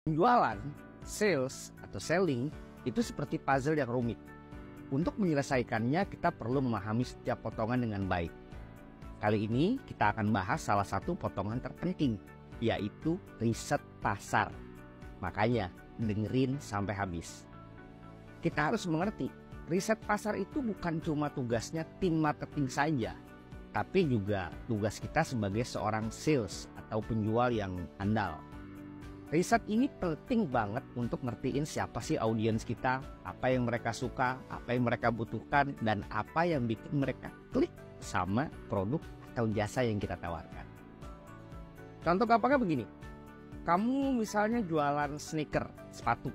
Jualan, sales, atau selling itu seperti puzzle yang rumit. Untuk menyelesaikannya, kita perlu memahami setiap potongan dengan baik. Kali ini kita akan bahas salah satu potongan terpenting, yaitu riset pasar. Makanya, dengerin sampai habis. Kita harus mengerti, riset pasar itu bukan cuma tugasnya tim marketing saja, tapi juga tugas kita sebagai seorang sales atau penjual yang andal. Riset ini penting banget untuk ngertiin siapa sih audiens kita, apa yang mereka suka, apa yang mereka butuhkan, dan apa yang bikin mereka klik sama produk atau jasa yang kita tawarkan. Contoh gampangnya begini, kamu misalnya jualan sneaker, sepatu.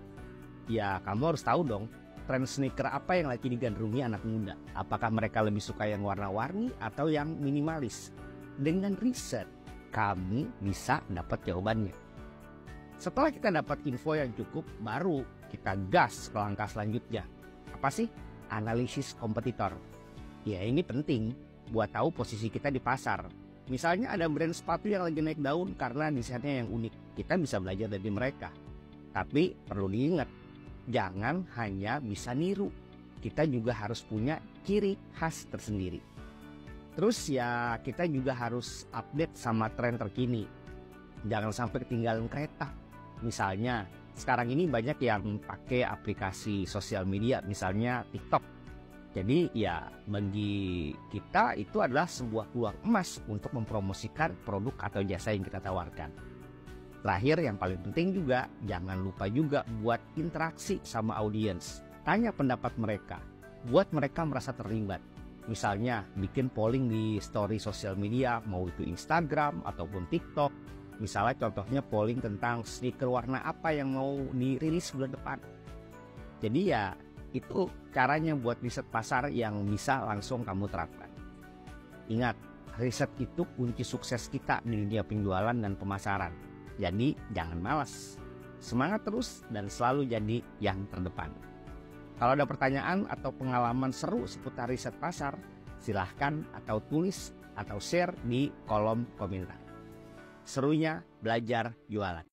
Ya kamu harus tahu dong, tren sneaker apa yang lagi digandrungi anak muda. Apakah mereka lebih suka yang warna-warni atau yang minimalis? Dengan riset, kami bisa dapat jawabannya. Setelah kita dapat info yang cukup, baru kita gas ke langkah selanjutnya. Apa sih? Analisis kompetitor. Ya ini penting buat tahu posisi kita di pasar. Misalnya ada brand sepatu yang lagi naik daun karena desainnya yang unik. Kita bisa belajar dari mereka. Tapi perlu diingat, jangan hanya bisa niru. Kita juga harus punya ciri khas tersendiri. Terus ya kita juga harus update sama tren terkini. Jangan sampai ketinggalan kereta. Misalnya, sekarang ini banyak yang pakai aplikasi sosial media, misalnya TikTok. Jadi ya bagi kita itu adalah sebuah peluang emas untuk mempromosikan produk atau jasa yang kita tawarkan. Terakhir yang paling penting juga, jangan lupa juga buat interaksi sama audiens. Tanya pendapat mereka, buat mereka merasa terlibat. Misalnya bikin polling di story sosial media, mau itu Instagram ataupun TikTok. Misalnya contohnya polling tentang sneaker warna apa yang mau dirilis bulan depan. Jadi ya itu caranya buat riset pasar yang bisa langsung kamu terapkan. Ingat, riset itu kunci sukses kita di dunia penjualan dan pemasaran. Jadi jangan malas. Semangat terus dan selalu jadi yang terdepan. Kalau ada pertanyaan atau pengalaman seru seputar riset pasar, silahkan atau tulis atau share di kolom komentar. Serunya belajar jualan.